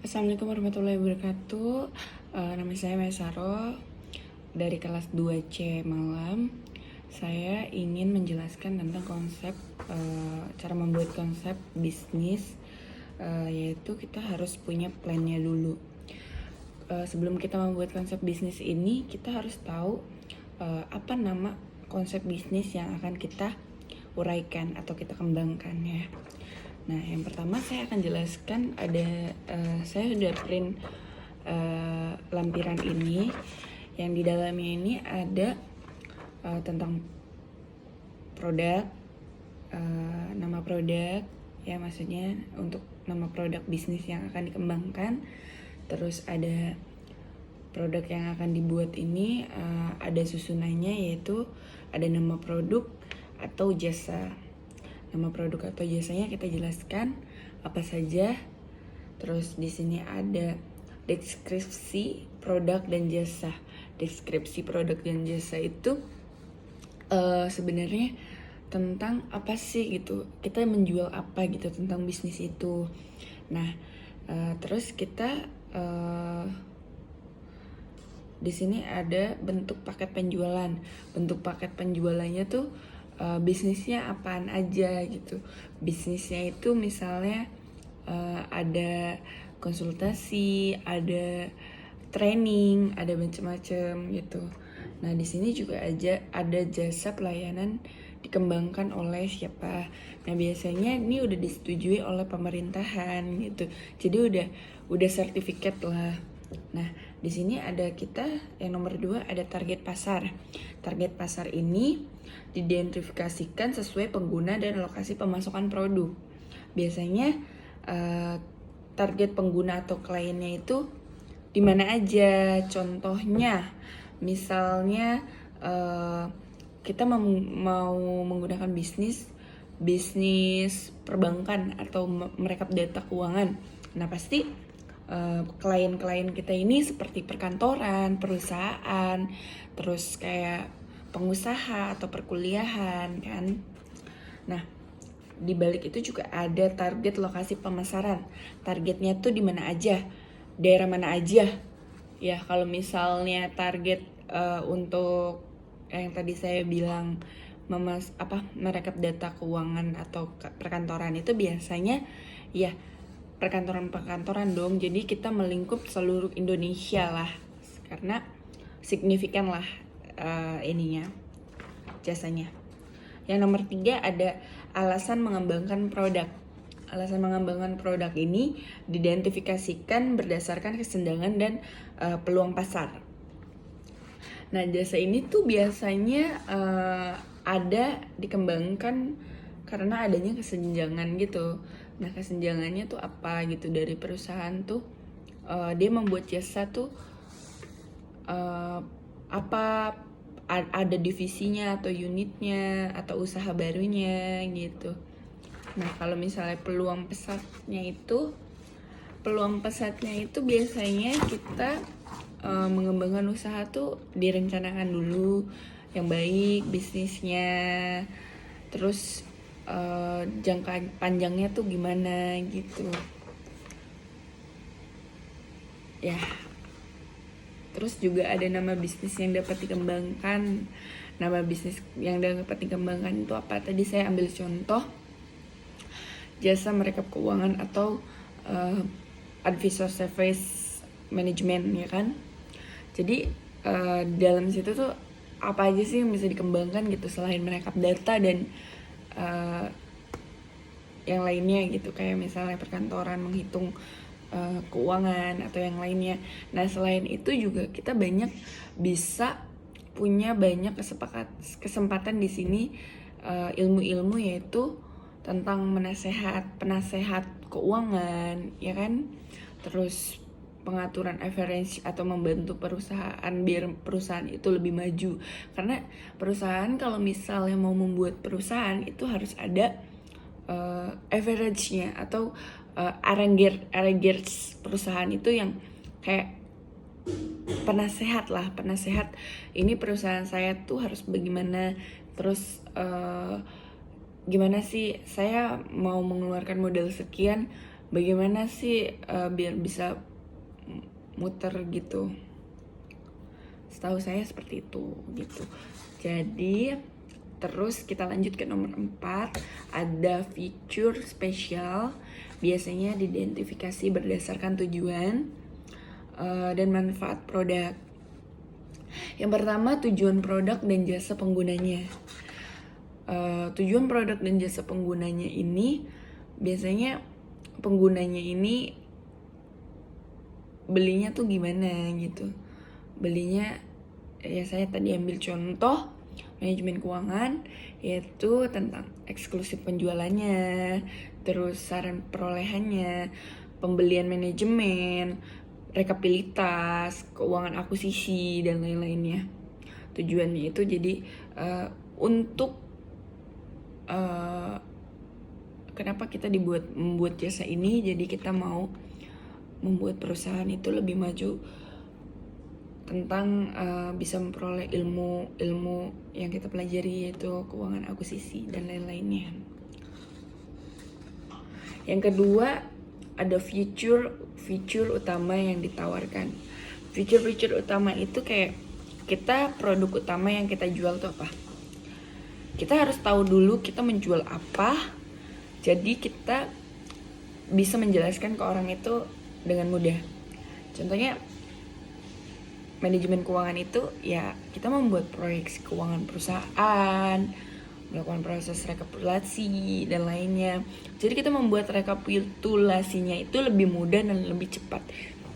Assalamualaikum warahmatullahi wabarakatuh. Nama saya Mesaro dari kelas 2C Malam. Saya ingin menjelaskan tentang konsep cara membuat konsep bisnis, yaitu kita harus punya plannya dulu. Sebelum kita membuat konsep bisnis ini, kita harus tahu apa nama konsep bisnis yang akan kita uraikan atau kita kembangkan ya. Nah, yang pertama saya akan jelaskan saya sudah print lampiran ini, yang di dalamnya ini ada tentang produk, nama produk, ya maksudnya untuk nama produk bisnis yang akan dikembangkan. Terus ada produk yang akan dibuat ini, ada susunannya, yaitu ada nama produk atau jasa. Nama produk atau jasanya kita jelaskan apa saja. Terus di sini ada deskripsi produk dan jasa. Deskripsi produk dan jasa itu sebenarnya tentang apa sih gitu. Kita menjual apa gitu tentang bisnis itu. Nah, terus kita di sini ada bentuk paket penjualan. Bentuk paket penjualannya tuh bisnisnya apaan aja gitu. Bisnisnya itu misalnya ada konsultasi, ada training, ada macam-macam gitu. Nah, di sini juga ada jasa pelayanan dikembangkan oleh siapa. Nah, biasanya ini udah disetujui oleh pemerintahan gitu. Jadi udah sertifikat lah. Nah, di sini ada kita yang nomor 2 ada target pasar. Target pasar ini diidentifikasikan sesuai pengguna dan lokasi pemasukan produk. Biasanya target pengguna atau kliennya itu di mana aja. Contohnya, misalnya kita mau menggunakan bisnis perbankan atau merekap data keuangan. Nah, pasti klien-klien kita ini seperti perkantoran, perusahaan, terus kayak pengusaha atau perkuliahan kan. Nah, di balik itu juga ada target lokasi pemasaran. Targetnya tuh di mana aja, daerah mana aja. Ya, kalau misalnya target untuk yang tadi saya bilang merekap data keuangan atau perkantoran, itu biasanya ya perkantoran dong. Jadi kita melingkup seluruh Indonesia lah, karena signifikan lah ininya, jasanya. Yang nomor 3 ada alasan mengembangkan produk. Alasan mengembangkan produk ini diidentifikasikan berdasarkan kesenjangan dan peluang pasar. Nah, jasa ini tuh biasanya ada dikembangkan karena adanya kesenjangan gitu. Nah, kesenjangannya tuh apa gitu dari perusahaan tuh, dia membuat jasa tuh apa ada divisinya atau unitnya atau usaha barunya gitu. Nah, kalau misalnya peluang pesatnya itu biasanya kita mengembangkan usaha tuh direncanakan dulu yang baik bisnisnya, terus jangka panjangnya tuh gimana gitu ya. Terus juga ada nama bisnis yang dapat dikembangkan. Nama bisnis yang dapat dikembangkan itu apa? Tadi saya ambil contoh jasa merekap keuangan atau advisor service management ya kan. Jadi dalam situ tuh apa aja sih yang bisa dikembangkan gitu selain merekap data dan yang lainnya gitu, kayak misalnya perkantoran menghitung keuangan atau yang lainnya. Nah, selain itu juga kita punya banyak kesempatan di sini ilmu-ilmu, yaitu tentang penasehat keuangan ya kan. Terus pengaturan average atau membantu perusahaan biar perusahaan itu lebih maju. Karena perusahaan kalau misalnya mau membuat perusahaan itu harus ada average-nya atau arrange perusahaan itu yang kayak penasehat ini perusahaan saya tuh harus bagaimana, terus gimana sih saya mau mengeluarkan modal sekian, bagaimana sih biar bisa muter gitu. Setahu saya seperti itu gitu. Jadi terus kita lanjut ke nomor 4, ada fitur spesial. Biasanya diidentifikasi berdasarkan tujuan dan manfaat produk. Yang pertama, tujuan produk dan jasa penggunanya. Tujuan produk dan jasa penggunanya ini biasanya penggunanya ini belinya tuh gimana gitu. Belinya ya saya tadi ambil contoh manajemen keuangan, yaitu tentang eksklusif penjualannya, terus saran perolehannya, pembelian manajemen, rekapitalitas, keuangan akuisisi, dan lain-lainnya. Tujuannya itu jadi untuk kenapa kita membuat jasa ini, jadi kita mau membuat perusahaan itu lebih maju tentang bisa memperoleh ilmu yang kita pelajari, yaitu keuangan akuisisi dan lain-lainnya. Yang kedua, ada fitur utama yang ditawarkan. Fitur utama itu kayak kita produk utama yang kita jual itu apa. Kita harus tahu dulu kita menjual apa, jadi kita bisa menjelaskan ke orang itu dengan mudah. Contohnya manajemen keuangan itu ya kita membuat proyeksi keuangan perusahaan, melakukan proses rekapitulasi dan lainnya. Jadi kita membuat rekapitulasinya itu lebih mudah dan lebih cepat.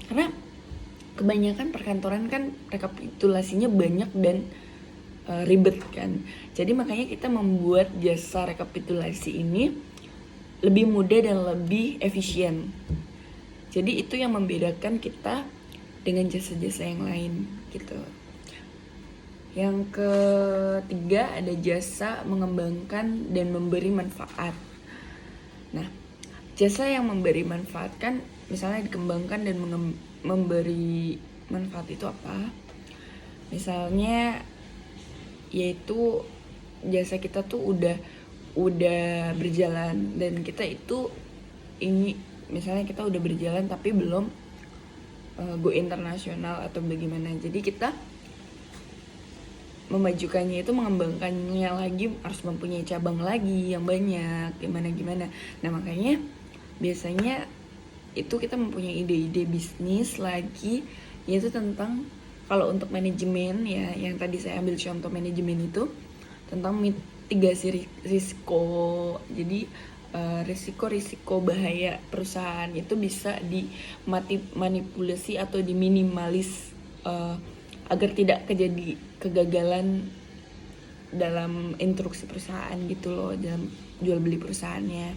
Karena kebanyakan perkantoran kan rekapitulasinya banyak dan ribet kan. Jadi makanya kita membuat jasa rekapitulasi ini lebih mudah dan lebih efisien. Jadi itu yang membedakan kita dengan jasa-jasa yang lain gitu. Yang ketiga, ada jasa mengembangkan dan memberi manfaat. Nah, jasa yang memberi manfaat kan misalnya dikembangkan dan memberi manfaat itu apa? Misalnya yaitu jasa kita tuh udah berjalan dan kita itu ini misalnya kita udah berjalan tapi belum go internasional atau bagaimana. Jadi kita memajukannya itu, mengembangkannya lagi, harus mempunyai cabang lagi yang banyak, gimana. Nah makanya biasanya itu kita mempunyai ide-ide bisnis lagi, yaitu tentang kalau untuk manajemen ya, yang tadi saya ambil contoh manajemen itu tentang mitigasi risiko. Jadi risiko bahaya perusahaan itu bisa dimanipulasi atau diminimalis agar tidak terjadi kegagalan dalam instruksi perusahaan gitu loh, dalam jual beli perusahaannya.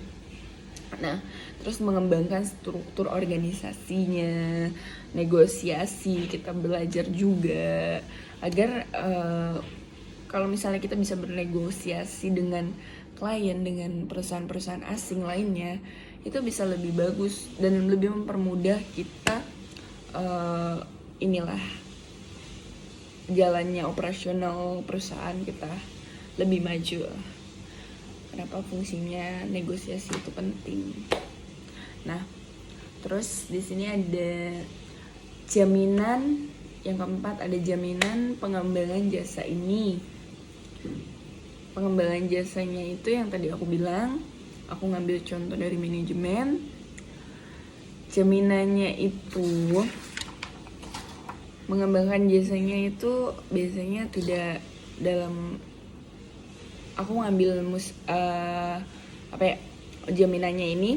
Nah, terus mengembangkan struktur organisasinya, negosiasi, kita belajar juga agar kalau misalnya kita bisa bernegosiasi dengan klien, dengan perusahaan-perusahaan asing lainnya, itu bisa lebih bagus dan lebih mempermudah kita jalannya operasional perusahaan kita lebih maju. Kenapa fungsinya negosiasi itu penting. Nah, terus di sini ada jaminan. Yang keempat, ada jaminan pengembangan jasa ini. Pengembangan jasanya itu yang tadi aku bilang, aku ngambil contoh dari manajemen. Jaminannya itu, mengembangkan jasanya itu biasanya tidak dalam, aku ngambil jaminannya ini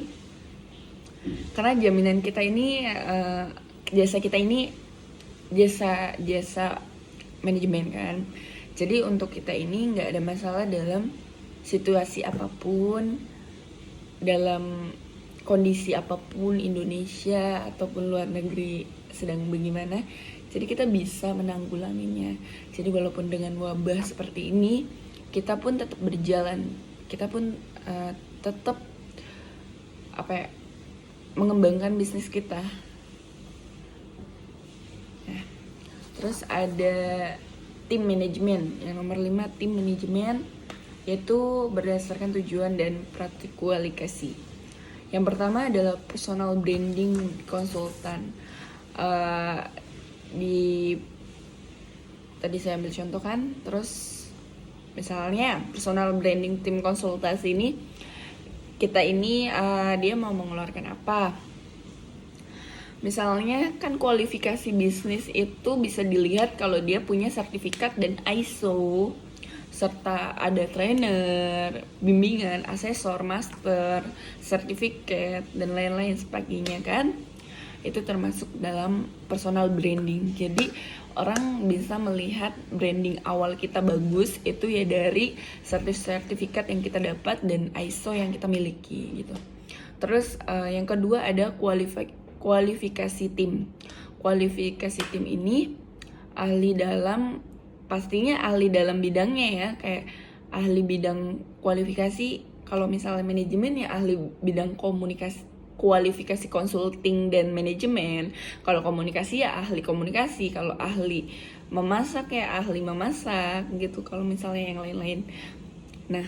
karena jaminan kita ini jasa kita ini jasa manajemen kan. Jadi untuk kita ini nggak ada masalah dalam situasi apapun, dalam kondisi apapun, Indonesia ataupun luar negeri sedang bagaimana. Jadi kita bisa menanggulanginya. Jadi walaupun dengan wabah seperti ini, kita pun tetap berjalan. Kita pun tetap mengembangkan bisnis kita. Nah, terus ada tim manajemen. Yang nomor 5, tim manajemen, yaitu berdasarkan tujuan dan praktik kualifikasi. Yang pertama adalah personal branding konsultan. Di tadi saya ambil contoh kan, terus misalnya personal branding tim konsultasi ini, kita ini dia mau mengeluarkan apa. Misalnya kan kualifikasi bisnis itu bisa dilihat kalau dia punya sertifikat dan ISO, serta ada trainer, bimbingan, asesor, master, sertifikat, dan lain-lain sebagainya kan. Itu termasuk dalam personal branding. Jadi orang bisa melihat branding awal kita bagus itu ya dari sertifikat yang kita dapat dan ISO yang kita miliki gitu. Terus yang kedua ada kualifikasi tim. Kualifikasi tim ini pastinya ahli dalam bidangnya ya, kayak ahli bidang kualifikasi. Kalau misalnya manajemen ya ahli bidang kualifikasi konsulting dan manajemen. Kalau komunikasi ya ahli komunikasi. Kalau ahli memasak ya ahli memasak gitu. Kalau misalnya yang lain-lain. Nah,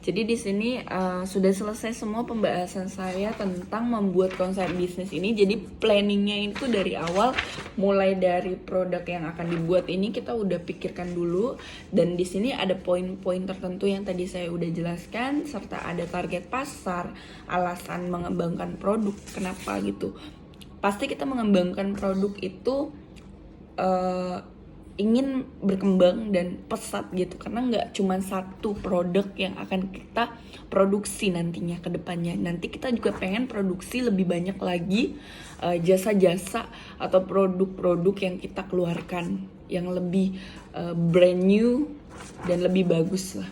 jadi di sini sudah selesai semua pembahasan saya tentang membuat konsep bisnis ini. Jadi planningnya itu dari awal, mulai dari produk yang akan dibuat ini kita udah pikirkan dulu. Dan di sini ada poin-poin tertentu yang tadi saya udah jelaskan, serta ada target pasar, alasan mengembangkan produk, kenapa gitu. Pasti kita mengembangkan produk itu ingin berkembang dan pesat gitu, karena nggak cuma satu produk yang akan kita produksi nantinya ke depannya. Nanti kita juga pengen produksi lebih banyak lagi jasa-jasa atau produk-produk yang kita keluarkan yang lebih brand new dan lebih bagus lah.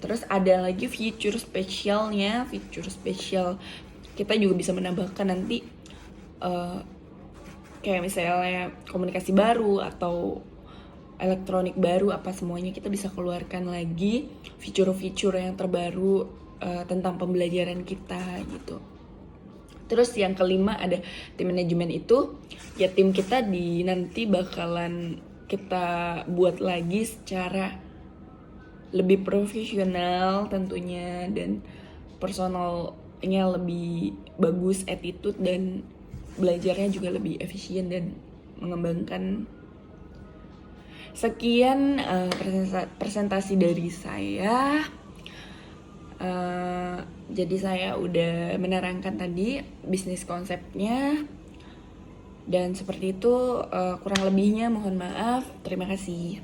Terus ada lagi fitur spesialnya. Fitur spesial kita juga bisa menambahkan nanti kayak misalnya komunikasi baru atau elektronik baru, apa semuanya kita bisa keluarkan lagi fitur-fitur yang terbaru tentang pembelajaran kita gitu. Terus yang kelima ada tim manajemen. Itu ya tim kita nanti bakalan kita buat lagi secara lebih profesional tentunya, dan personalnya lebih bagus, attitude dan belajarnya juga lebih efisien dan mengembangkan. Sekian presentasi dari saya. Jadi saya udah menerangkan tadi bisnis konsepnya. Dan seperti itu, kurang lebihnya mohon maaf. Terima kasih.